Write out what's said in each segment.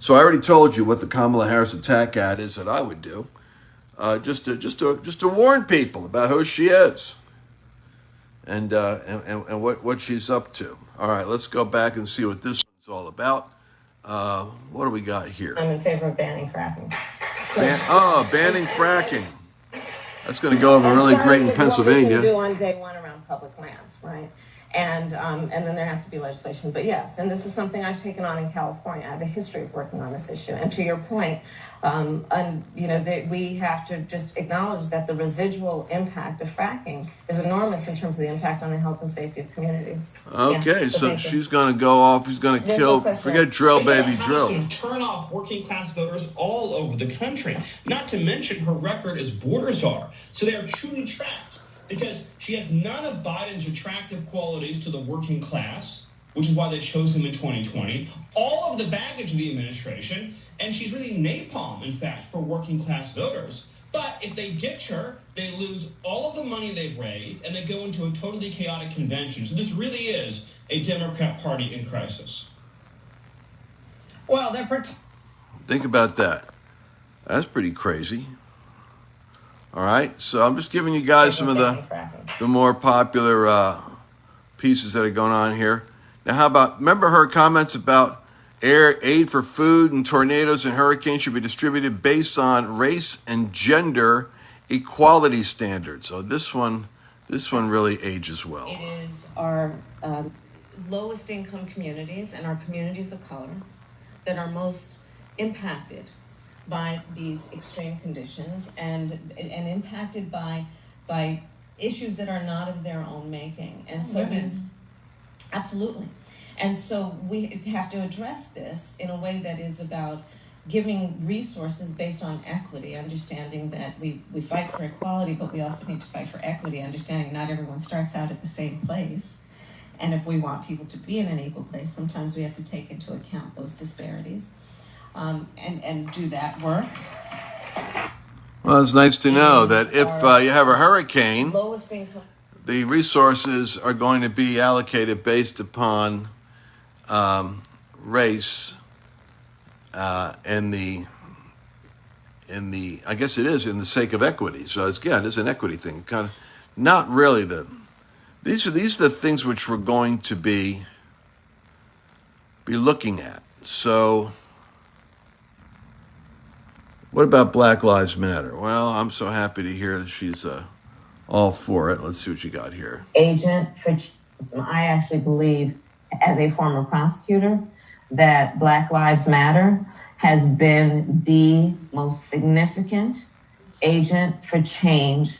So I already told you what the Kamala Harris attack ad is that I would do, just to warn people about who she is and what she's up to. All right, let's go back and see what this one's all about. What do we got here? I'm in favor of banning fracking. Banning fracking. That's going to go over really great in Pennsylvania. What we can do on day one around public lands, right? And then there has to be legislation. But yes, and this is something I've taken on in California. I have a history of working on this issue. And to your point, we have to just acknowledge that the residual impact of fracking is enormous in terms of the impact on the health and safety of communities. Okay, so she's going to go off. She's going to kill. Forget drill, baby, drill. Turn off working class voters all over the country. Not to mention her record as border czar. So they are truly trapped because she has none of Biden's attractive qualities to the working class, which is why they chose him in 2020, all of the baggage of the administration, and she's really napalm, in fact, for working class voters. But if they ditch her, they lose all of the money they've raised, and they go into a totally chaotic convention. So this really is a Democrat Party in crisis. Well, think about that. That's pretty crazy. All right, so I'm just giving you guys some of the more popular pieces that are going on here. Now, how about, remember her comments about aid for food and tornadoes and hurricanes should be distributed based on race and gender equality standards. So this one really ages well. It is our lowest income communities and our communities of color that are most impacted by these extreme conditions and impacted by issues that are not of their own making. And so absolutely. And so we have to address this in a way that is about giving resources based on equity, understanding that we fight for equality, but we also need to fight for equity, understanding not everyone starts out at the same place. And if we want people to be in an equal place, sometimes we have to take into account those disparities. And do that work. Well, it's nice to know that if you have a hurricane, the resources are going to be allocated based upon race and the I guess it is in the sake of equity. So it is an equity thing. Kind of not really these are the things which we're going to be looking at. So what about Black Lives Matter? Well, I'm so happy to hear that she's all for it. Let's see what you got here. Agent for I actually believe, as a former prosecutor, that Black Lives Matter has been the most significant agent for change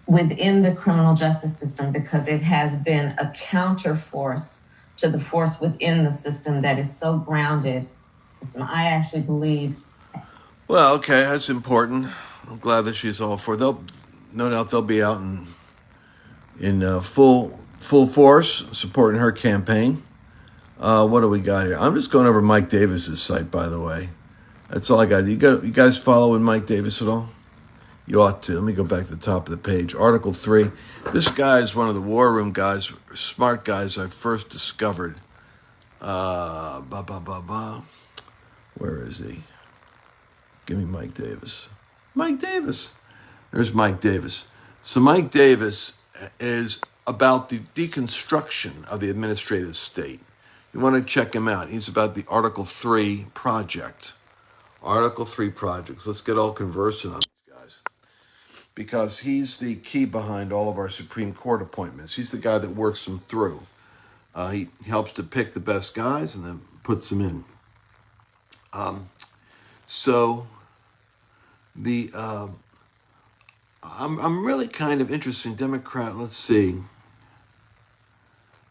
within the criminal justice system, because it has been a counterforce to the force within the system that is so grounded. I actually believe. Well, okay, that's important. I'm glad that she's all for it. No doubt they'll be out in full force supporting her campaign. What do we got here? I'm just going over Mike Davis's site, by the way. That's all I got. You guys following Mike Davis at all? You ought to. Let me go back to the top of the page. Article 3. This guy is one of the War Room guys, smart guys I first discovered. Where is he? Give me Mike Davis. Mike Davis. There's Mike Davis. So Mike Davis is about the deconstruction of the administrative state. You want to check him out. He's about the Article 3 project. Article 3 projects. Let's get all conversant on these guys. Because he's the key behind all of our Supreme Court appointments. He's the guy that works them through. He helps to pick the best guys and then puts them in. I'm really kind of interested in Democrat. Let's see.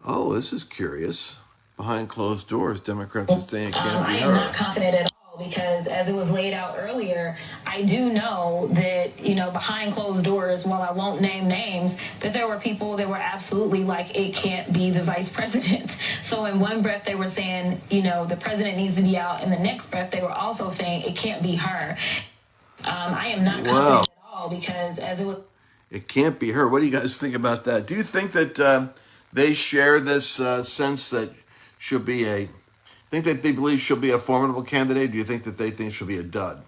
Oh, this is curious. Behind closed doors, Democrats are saying it can't be I her. am not confident at all, because as it was laid out earlier, I do know that, behind closed doors, while I won't name names, that there were people that were absolutely like, it can't be the vice president. So in one breath, they were saying, the president needs to be out. In the next breath, they were also saying it can't be her. I am not confident at all, because as it was... It can't be her. What do you guys think about that? Do you think that they share this sense that she'll be a Think that they believe she'll be a formidable candidate? Do you think that they think she'll be a dud?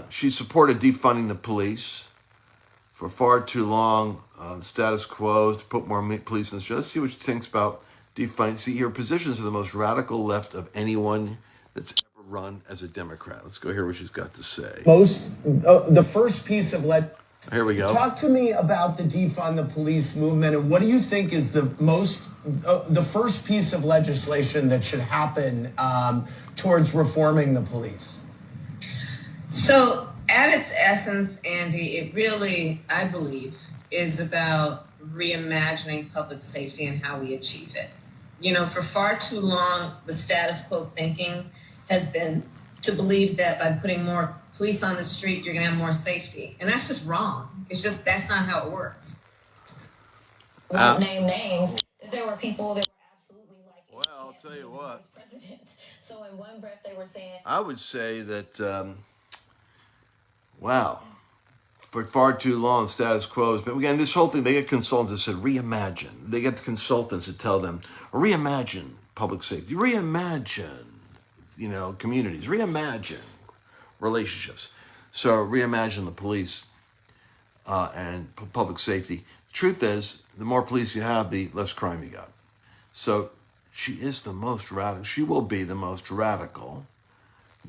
She supported defunding the police for far too long. The status quo to put more police in the street. Let's see what she thinks about defunding. See, her positions are the most radical left of anyone that's ever run as a Democrat. Let's go hear what she's got to say. The first piece of Here we go. Talk to me about the defund the police movement, and what do you think is the first piece of legislation that should happen towards reforming the police? So, at its essence, Andy, it really, I believe, is about reimagining public safety and how we achieve it. You know, for far too long, the status quo thinking has been to believe that by putting more police on the street, you're going to have more safety. And that's just wrong. It's just, that's not how it works. Won't name names. There were people that were absolutely like, well, I'll tell you what. President. So in one breath, they were saying, I would say that, wow, for far too long, status quo. But again, this whole thing, they get consultants that said reimagine. They get the consultants that tell them, reimagine public safety, reimagine, communities, reimagine relationships. So reimagine the police and public safety. The truth is, the more police you have, the less crime you got. So she is the most radical. She will be the most radical,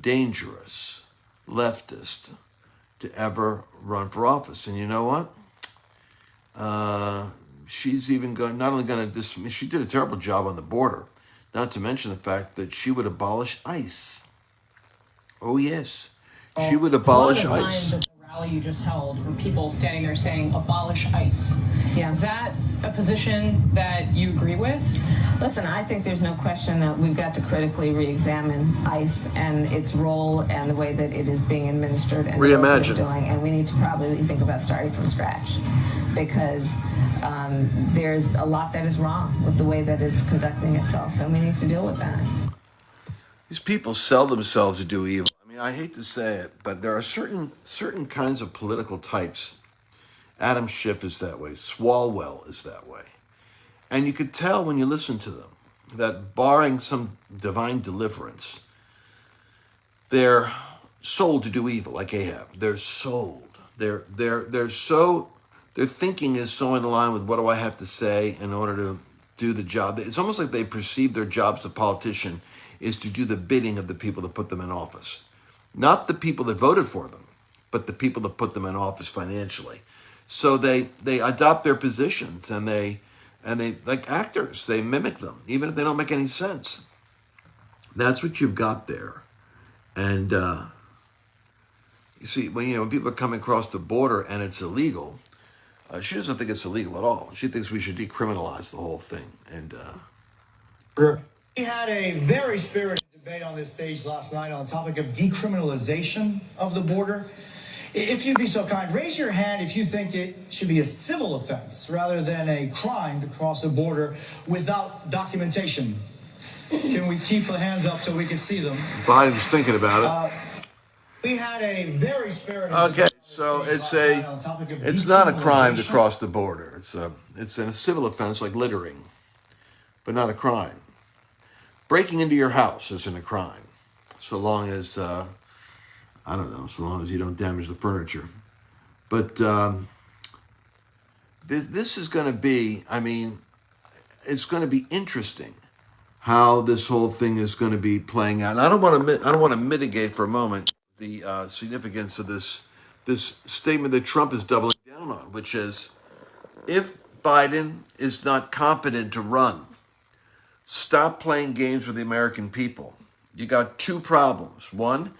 dangerous leftist to ever run for office. And you know what? She's even not only going to she did a terrible job on the border, not to mention the fact that she would abolish ICE. Oh, yes. She would abolish ICE. The rally you just held were people standing there saying, abolish ICE. Yeah. Is that a position that you agree with? Listen, I think there's no question that we've got to critically re-examine ICE and its role and the way that it is being administered and the work it's doing. And we need to probably think about starting from scratch, because there's a lot that is wrong with the way that it's conducting itself, and we need to deal with that. These people sell themselves to do evil. I mean, I hate to say it, but there are certain kinds of political types. Adam Schiff is that way. Swalwell is that way. And you could tell when you listen to them that barring some divine deliverance, they're sold to do evil, like Ahab. They're sold. Their thinking is so in line with what do I have to say in order to do the job. It's almost like they perceive their jobs as a politician is to do the bidding of the people that put them in office. Not the people that voted for them, but the people that put them in office financially. So they adopt their positions, and they like actors, they mimic them, even if they don't make any sense. That's what you've got there. And you see, when people are coming across the border and it's illegal, she doesn't think it's illegal at all. She thinks we should decriminalize the whole thing. And we had a very spirited debate on this stage last night on the topic of decriminalization of the border. If you'd be so kind, raise your hand if you think it should be a civil offense rather than a crime to cross a border without documentation. Can we keep the hands up so we can see them? Biden's thinking about it. We had a very spirited okay, so it's not a crime to cross the border. It's a civil offense like littering, but not a crime. Breaking into your house isn't a crime, so long as so long as you don't damage the furniture. But this is going to be, it's going to be interesting how this whole thing is going to be playing out. And I don't want to mitigate for a moment the significance of this statement that Trump is doubling down on, which is, if Biden is not competent to run, stop playing games with the American people. You got two problems. One,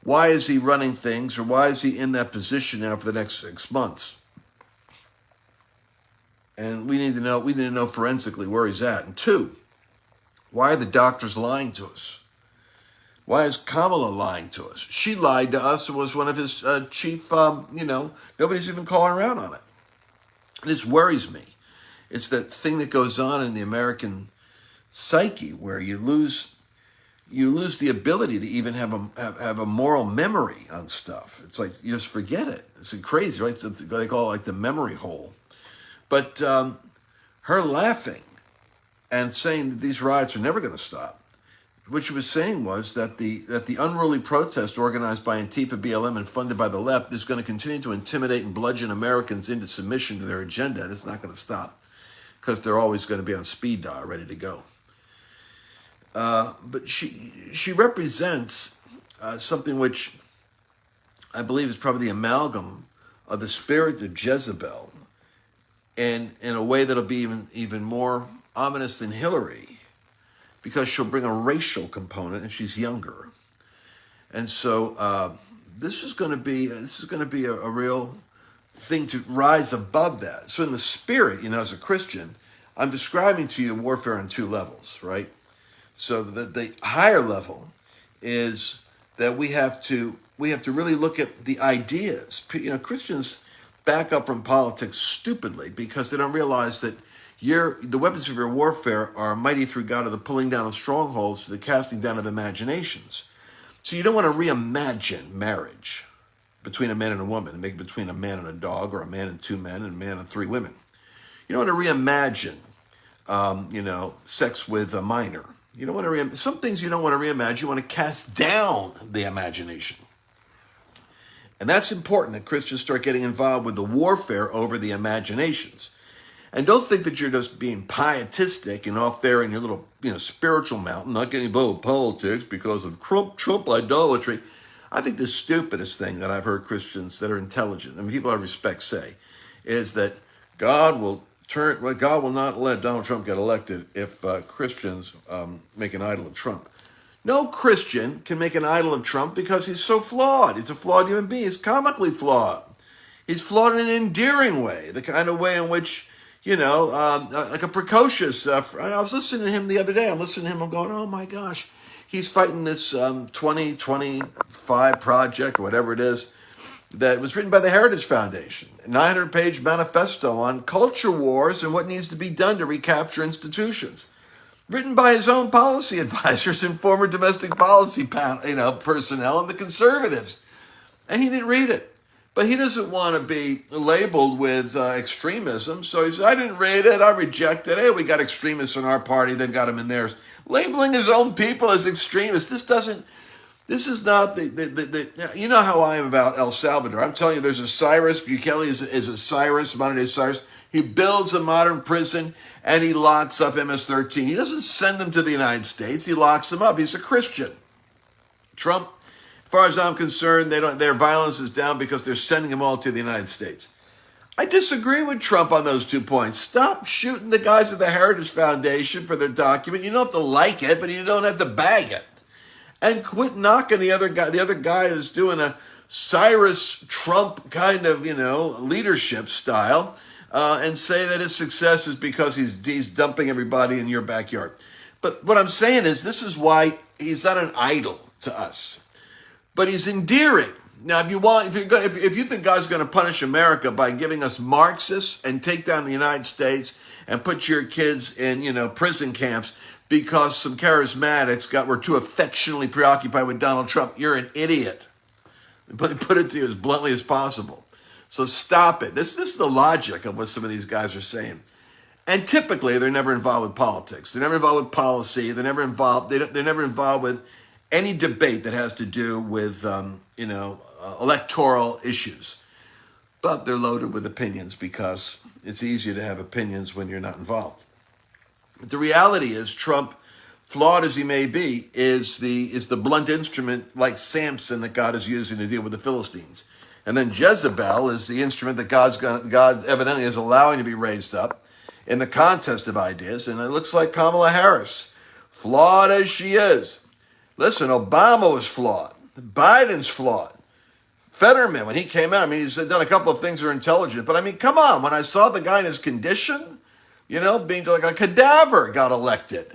why is he running things, or why is he in that position now for the next 6 months? And we need to know forensically where he's at. And two, why are the doctors lying to us? Why is Kamala lying to us? She lied to us. It was one of his chief, nobody's even calling her out on it. And this worries me. It's that thing that goes on in the American psyche where you lose the ability to even have a moral memory on stuff. It's like you just forget it. It's crazy, right? They call it like the memory hole. But her laughing and saying that these riots are never going to stop. What she was saying was that the unruly protest organized by Antifa, BLM, and funded by the left is going to continue to intimidate and bludgeon Americans into submission to their agenda, and it's not going to stop because they're always going to be on speed dial, ready to go. But she represents something which I believe is probably the amalgam of the spirit of Jezebel, and in a way that'll be even more ominous than Hillary, because she'll bring a racial component, and she's younger, and so this is going to be a real thing to rise above that. So in the spirit, as a Christian, I'm describing to you warfare on two levels, right? So the higher level is that we have to really look at the ideas. Christians back up from politics stupidly because they don't realize that the weapons of your warfare are mighty through God of the pulling down of strongholds, to the casting down of imaginations. So you don't want to reimagine marriage between a man and a woman, and make it between a man and a dog, or a man and two men, and a man and three women. You don't want to reimagine, sex with a minor. You don't want to some things you don't want to reimagine. You want to cast down the imagination. And that's important, that Christians start getting involved with the warfare over the imaginations. And don't think that you're just being pietistic and off there in your little, spiritual mountain, not getting involved with politics because of Trump idolatry. I think the stupidest thing that I've heard Christians that are intelligent, and people I respect, say, is that God will not let Donald Trump get elected if Christians make an idol of Trump. No Christian can make an idol of Trump because he's so flawed. He's a flawed human being. He's comically flawed. He's flawed in an endearing way, the kind of way in which, like a precocious. I was listening to him the other day. I'm listening to him. I'm going, oh my gosh. He's fighting this 2025 project, or whatever it is, that was written by the Heritage Foundation. A 900-page manifesto on culture wars and what needs to be done to recapture institutions. Written by his own policy advisors and former domestic policy personnel and the conservatives. And he didn't read it. But he doesn't want to be labeled with extremism. So he says, I didn't read it. I reject it. Hey, we got extremists in our party. They've got them in theirs. Labeling his own people as extremists. This is not you know how I am about El Salvador. I'm telling you, there's a Cyrus. Bukele is a Cyrus, modern day Cyrus. He builds a modern prison and he locks up MS-13. He doesn't send them to the United States. He locks them up. He's a Christian. Trump, as far as I'm concerned, their violence is down because they're sending them all to the United States. I disagree with Trump on those 2 points. Stop shooting the guys at the Heritage Foundation for their document. You don't have to like it, but you don't have to bag it. And quit knocking the other guy. The other guy is doing a Cyrus Trump kind of, leadership style, and say that his success is because he's dumping everybody in your backyard. But what I'm saying is, this is why he's not an idol to us, but he's endearing. Now, if you think God's going to punish America by giving us Marxists and take down the United States and put your kids in, prison camps because some charismatics were too affectionately preoccupied with Donald Trump, you're an idiot. Put it to you as bluntly as possible. So stop it. This is the logic of what some of these guys are saying. And typically, they're never involved with politics. They're never involved with policy. They're never involved with any debate that has to do with, electoral issues. But they're loaded with opinions because it's easier to have opinions when you're not involved. But the reality is, Trump, flawed as he may be, is the blunt instrument like Samson that God is using to deal with the Philistines. And then Jezebel is the instrument that God evidently is allowing to be raised up in the contest of ideas. And it looks like Kamala Harris, flawed as she is. Listen, Obama was flawed. Biden's flawed. Fetterman, when he came out, he's done a couple of things that are intelligent. But come on, when I saw the guy in his condition, being like a cadaver, got elected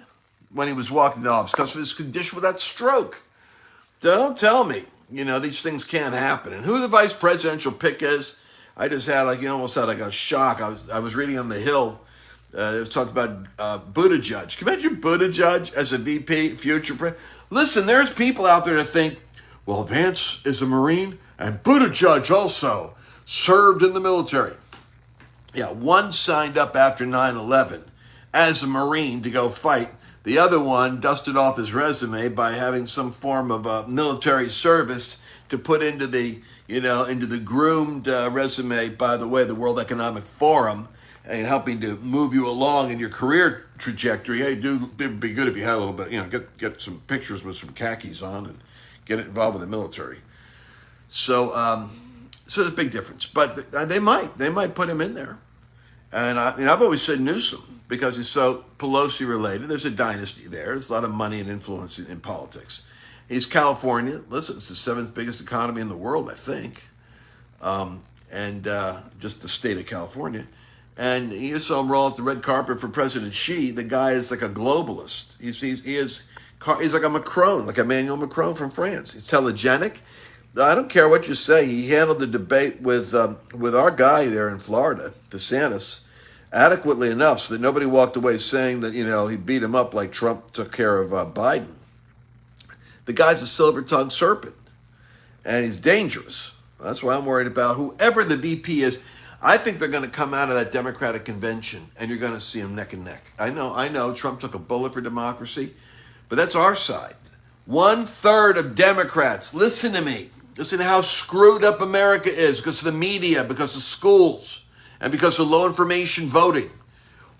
when he was walking to office because of his condition with that stroke. Don't tell me, these things can't happen. And who the vice presidential pick is, I just had almost had a shock. I was reading on the Hill. It was talked about Buttigieg. Can you imagine Buttigieg as a VP, future president? Listen, there's people out there that think, well, Vance is a Marine and Buttigieg also served in the military. Yeah, one signed up after 9/11 as a Marine to go fight. The other one dusted off his resume by having some form of military service to put into the, into the groomed resume, by the way, the World Economic Forum, and helping to move you along in your career trajectory. Hey, dude, it'd be good if you had a little bit, get some pictures with some khakis on and get involved with the military. So there's a big difference. But they might put him in there. And I've always said Newsom, because he's so Pelosi related. There's a dynasty there. There's a lot of money and influence in politics. He's California. Listen, it's the 7th biggest economy in the world, I think. And just the state of California. And you saw him roll out the red carpet for President Xi. The guy is like a globalist. He's like a Macron, like Emmanuel Macron from France. He's telegenic. I don't care what you say. He handled the debate with our guy there in Florida, DeSantis, adequately enough so that nobody walked away saying that, he beat him up like Trump took care of Biden. The guy's a silver-tongued serpent, and he's dangerous. That's why I'm worried about whoever the VP is. I think they're going to come out of that Democratic convention, and you're going to see them neck and neck. I know Trump took a bullet for democracy, but that's our side. 1/3 of Democrats, listen to me. Listen to how screwed up America is because of the media, because of schools, and because of low information voting.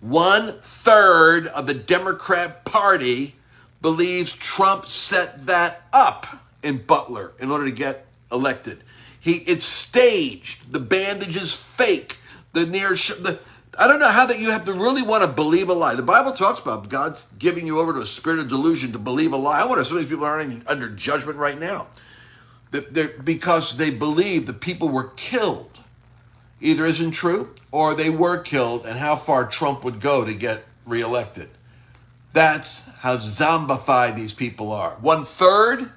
1/3 of the Democrat Party believes Trump set that up in Butler in order to get elected. It's staged. The bandage is fake. I don't know how that you have to really want to believe a lie. The Bible talks about God's giving you over to a spirit of delusion to believe a lie. I wonder if some of these people aren't under judgment right now. Because they believe the people were killed. Either isn't true or they were killed, and how far Trump would go to get reelected. That's how zombified these people are. 1/3?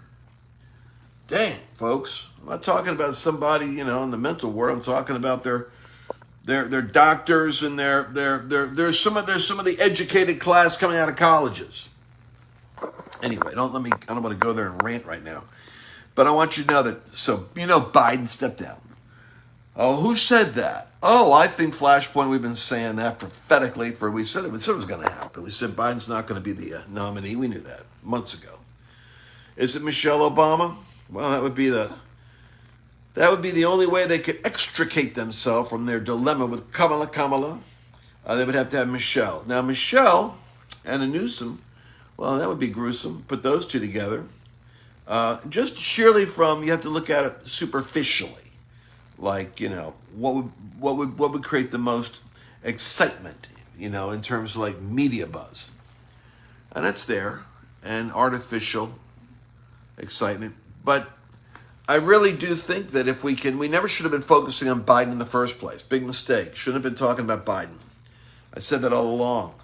Dang, folks. I'm not talking about somebody, in the mental world. I'm talking about their doctors and there's some of the educated class coming out of colleges. Anyway, I don't want to go there and rant right now. But I want you to know that, Biden stepped down. Oh, who said that? Oh, I think Flashpoint, we've been saying that prophetically we said it was going to happen. We said Biden's not going to be the nominee. We knew that months ago. Is it Michelle Obama? Well, that would be the only way they could extricate themselves from their dilemma with Kamala. They would have to have Michelle. Now, Michelle and a Newsom, well, that would be gruesome. Put those two together. Just sheerly you have to look at it superficially. Like, what would create the most excitement, in terms of like media buzz. And that's there, and artificial excitement. But I really do think that if we never should have been focusing on Biden in the first place. Big mistake. Shouldn't have been talking about Biden. I said that all along.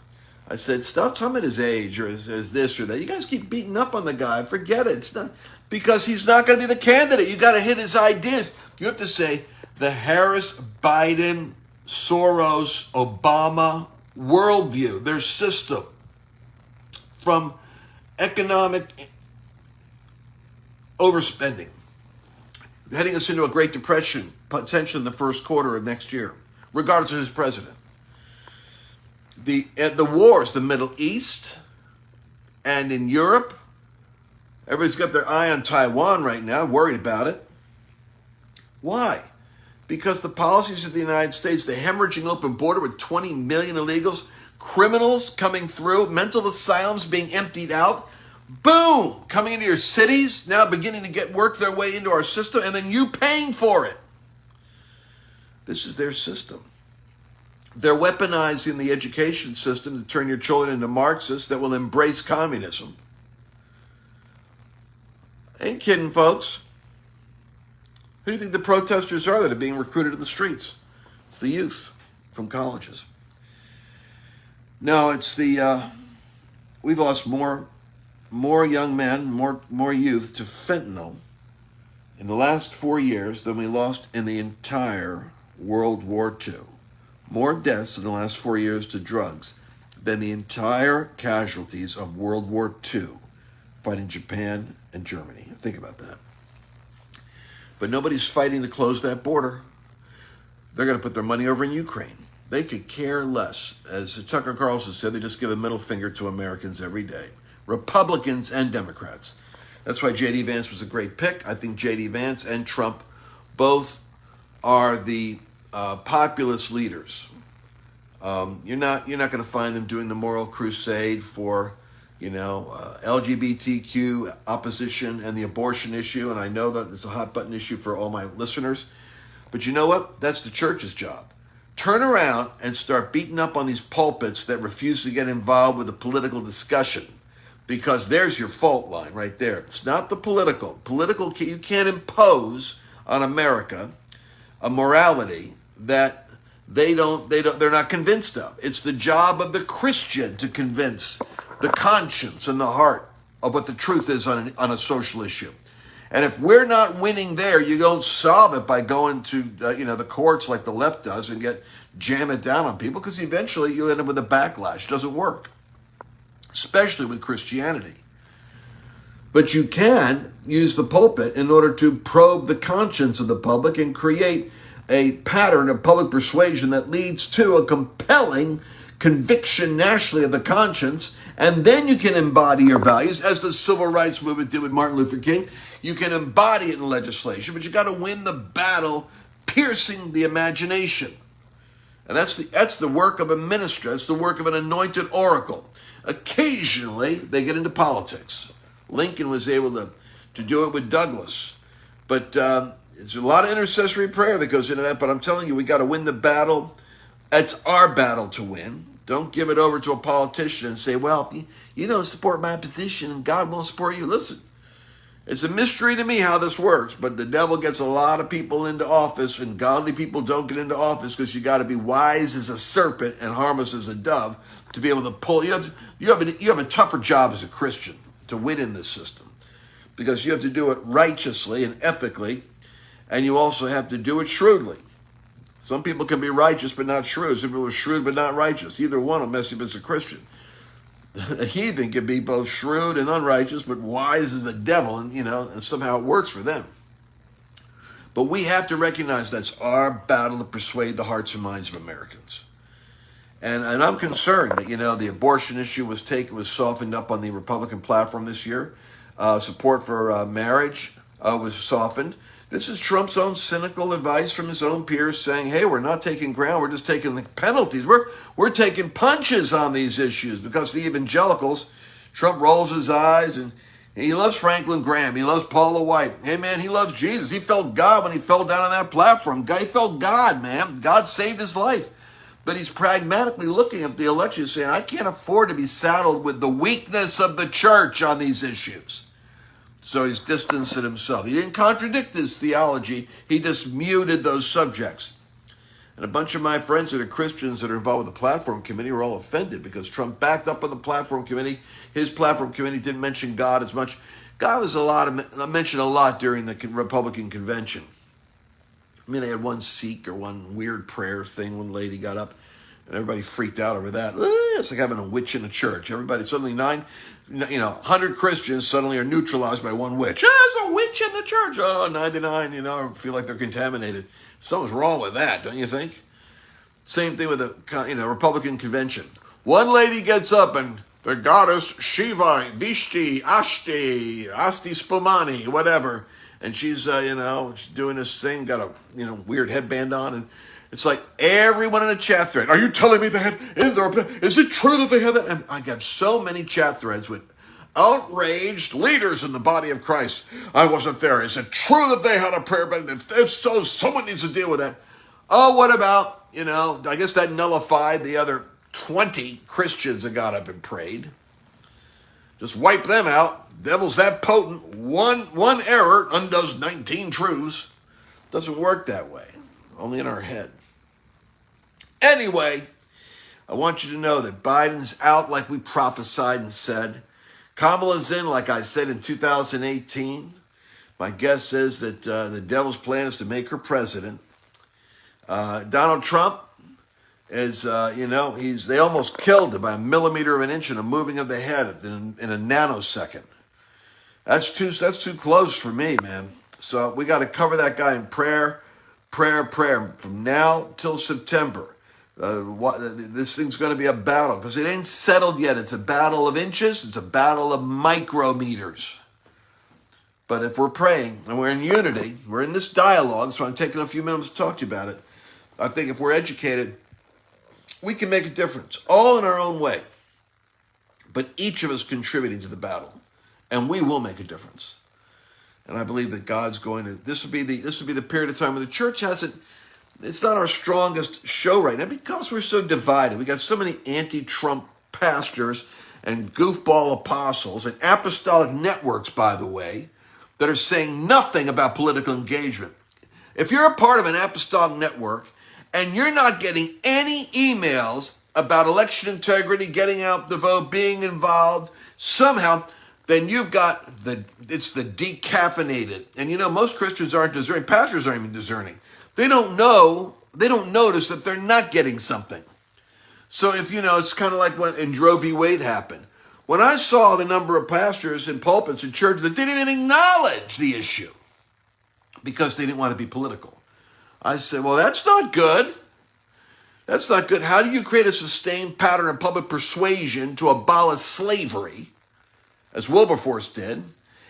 I said, stop talking about his age or his this or that. You guys keep beating up on the guy. Forget it. It's not because he's not going to be the candidate. You got to hit his ideas. You have to say the Harris, Biden, Soros, Obama worldview, their system, from economic overspending, heading us into a Great Depression, potentially in the first quarter of next year, regardless of who's president. The wars, the Middle East and in Europe, everybody's got their eye on Taiwan right now, worried about it. Why? Because the policies of the United States, the hemorrhaging open border with 20 million illegals, criminals coming through, mental asylums being emptied out, boom, coming into your cities, now beginning to work their way into our system, and then you paying for it. This is their system. They're weaponizing the education system to turn your children into Marxists that will embrace communism. Ain't kidding, folks. Who do you think the protesters are that are being recruited to the streets? It's the youth from colleges. No, it's we've lost more young men, more youth to fentanyl in the last 4 years than we lost in the entire World War II. More deaths in the last 4 years to drugs than the entire casualties of World War II fighting Japan and Germany. Think about that. But nobody's fighting to close that border. They're going to put their money over in Ukraine. They could care less. As Tucker Carlson said, they just give a middle finger to Americans every day, Republicans and Democrats. That's why J.D. Vance was a great pick. I think J.D. Vance and Trump both are the populist leaders. You're not going to find them doing the moral crusade for, LGBTQ opposition and the abortion issue. And I know that it's a hot button issue for all my listeners. But you know what? That's the church's job. Turn around and start beating up on these pulpits that refuse to get involved with the political discussion, because there's your fault line right there. It's not the political. You can't impose on America a morality that they're not convinced of. It's the job of the Christian to convince the conscience and the heart of what the truth is on a social issue. And if we're not winning there, you don't solve it by going to the courts like the left does and jam it down on people, because eventually you end up with a backlash. It doesn't work, especially with Christianity. But you can use the pulpit in order to probe the conscience of the public and create a pattern of public persuasion that leads to a compelling conviction nationally of the conscience. And then you can embody your values, as the civil rights movement did with Martin Luther King. You can embody it in legislation, but you got to win the battle piercing the imagination. And that's the work of a minister. It's the work of an anointed oracle. Occasionally, they get into politics. Lincoln was able to do it with Douglas. But there's a lot of intercessory prayer that goes into that. But I'm telling you, we got to win the battle. It's our battle to win. Don't give it over to a politician and say, well, you don't support my position and God won't support you. Listen, it's a mystery to me how this works, but the devil gets a lot of people into office, and godly people don't get into office, because you got to be wise as a serpent and harmless as a dove to be able to pull. You have a tougher job as a Christian to win in this system, because you have to do it righteously and ethically, and you also have to do it shrewdly. Some people can be righteous but not shrewd. Some people are shrewd but not righteous. Either one will mess you up as a Christian. A heathen can be both shrewd and unrighteous, but wise as the devil, and somehow it works for them. But we have to recognize that's our battle to persuade the hearts and minds of Americans. And I'm concerned that, the abortion issue was softened up on the Republican platform this year. Support for marriage was softened. This is Trump's own cynical advice from his own peers, saying, hey, we're not taking ground, we're just taking the penalties. We're taking punches on these issues, because the evangelicals, Trump rolls his eyes, and he loves Franklin Graham. He loves Paula White. Hey, man, he loves Jesus. He felt God when he fell down on that platform. He felt God, man. God saved his life. But he's pragmatically looking at the election saying, I can't afford to be saddled with the weakness of the church on these issues. So he's distanced himself. He didn't contradict his theology. He just muted those subjects. And a bunch of my friends that are Christians that are involved with the platform committee were all offended because Trump backed up on the platform committee. His platform committee didn't mention God as much. God was mentioned a lot during the Republican convention. I mean, they had one Sikh or one weird prayer thing. One lady got up and everybody freaked out over that. It's like having a witch in a church. Everybody suddenly 100 Christians suddenly are neutralized by one witch. There's a witch in the church. 99, feel like they're contaminated. Something's wrong with that, don't you think? Same thing with the Republican convention. One lady gets up and the goddess Shiva, Vishti, Asti Spumani, whatever, and she's she's doing this thing, got a weird headband on, and it's like everyone in the chat thread. Are you telling me they had? Is it true that they had that? And I got so many chat threads with outraged leaders in the body of Christ. I wasn't there. Is it true that they had a prayer bed? If so, someone needs to deal with that. Oh, what about, I guess that nullified the other 20 Christians that got up and prayed. Just wipe them out. Devil's that potent. One error undoes 19 truths. Doesn't work that way. Only in our head. Anyway, I want you to know that Biden's out like we prophesied and said. Kamala's in like I said in 2018. My guess is that the devil's plan is to make her president. Donald Trump is, they almost killed him by a millimeter of an inch in a moving of the head in a nanosecond. That's too close for me, man. So we got to cover that guy in prayer. From now till September. This thing's going to be a battle because it ain't settled yet. It's a battle of inches. It's a battle of micrometers. But if we're praying and we're in unity, we're in this dialogue, so I'm taking a few minutes to talk to you about it. I think if we're educated, we can make a difference, all in our own way. But each of us contributing to the battle, and we will make a difference. And I believe that God's going to. This will be the period of time where the church hasn't. It's not our strongest show right now because we're so divided. We got so many anti-Trump pastors and goofball apostles and apostolic networks, by the way, that are saying nothing about political engagement. If you're a part of an apostolic network and you're not getting any emails about election integrity, getting out the vote, being involved somehow, then you've got it's the decaffeinated. And you know, most Christians aren't discerning. Pastors aren't even discerning. They don't notice that they're not getting something. So if you know, it's kind of like when in Roe v. Wade happened. When I saw the number of pastors in pulpits in church that didn't even acknowledge the issue because they didn't want to be political, I said, well, that's not good. That's not good. How do you create a sustained pattern of public persuasion to abolish slavery, as Wilberforce did,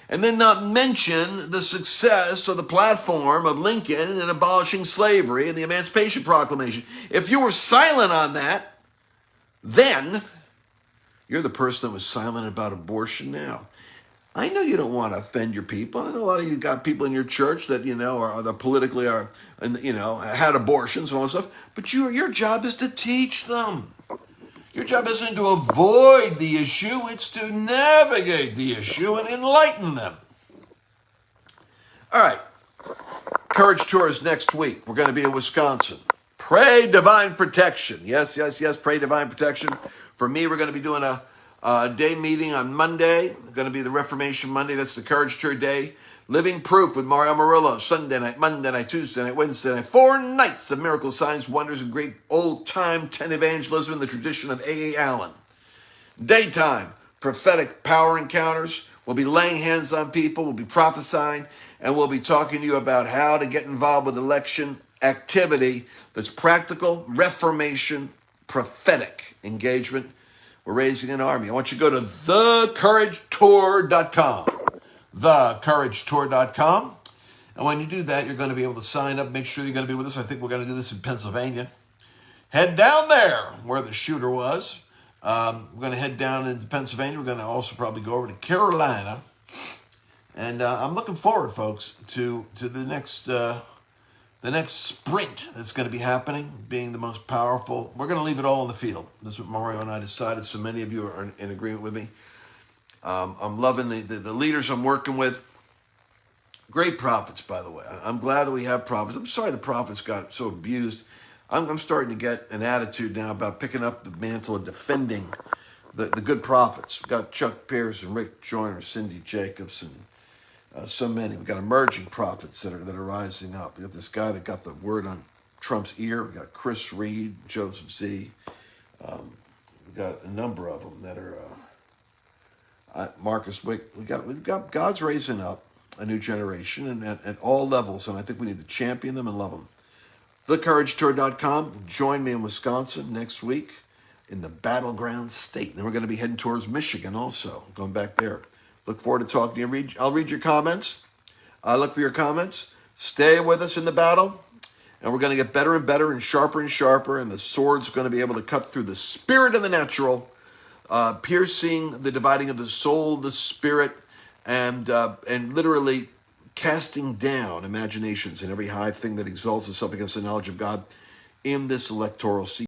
and then not mention the success of the platform of Lincoln in abolishing slavery and the Emancipation Proclamation? If you were silent on that, then you're the person that was silent about abortion now. I know you don't want to offend your people. I know a lot of you got people in your church that, you know, are politically are, you know, had abortions and all that stuff. But your job is to teach them. Your job isn't to avoid the issue. It's to navigate the issue and enlighten them. All right. Courage Tour is next week. We're going to be in Wisconsin. Pray divine protection. Yes. Pray divine protection. For me, we're going to be doing a day meeting on Monday. It's going to be the Reformation Monday. That's the Courage Tour Day. Living Proof with Mario Murillo. Sunday night, Monday night, Tuesday night, Wednesday night. 4 nights of miracles, signs, wonders, and great old-time 10 evangelism in the tradition of A.A. Allen. Daytime, prophetic power encounters. We'll be laying hands on people. We'll be prophesying. And we'll be talking to you about how to get involved with election activity that's practical, Reformation, prophetic engagement. We're raising an army. I want you to go to thecouragetour.com. Thecouragetour.com. And when you do that, you're going to be able to sign up. Make sure you're going to be with us. I think we're going to do this in Pennsylvania. Head down there where the shooter was. We're going to head down into Pennsylvania. We're going to also probably go over to Carolina. And I'm looking forward, folks, to the next sprint that's going to be happening, being the most powerful. We're going to leave it all on the field. That's what Mario and I decided. So many of you are in agreement with me. I'm loving the leaders I'm working with. Great prophets, by the way. I'm glad that we have prophets. I'm sorry the prophets got so abused. I'm starting to get an attitude now about picking up the mantle of defending the good prophets. We've got Chuck Pierce and Rick Joyner, Cindy Jacobs, and so many. We've got emerging prophets that are rising up. We got this guy that got the word on Trump's ear. We got Chris Reed, Joseph Z. We've got a number of them that are Marcus Wick. We've got God's raising up a new generation and at all levels, and I think we need to champion them and love them. TheCourageTour.com. Join me in Wisconsin next week in the battleground state. Then we're going to be heading towards Michigan also, going back there. Look forward to talking to you. I'll read your comments. I look for your comments. Stay with us in the battle, and we're going to get better and better and sharper, and the sword's going to be able to cut through the spirit and the natural, piercing the dividing of the soul, the spirit, and literally casting down imaginations and every high thing that exalts itself against the knowledge of God in this electoral season.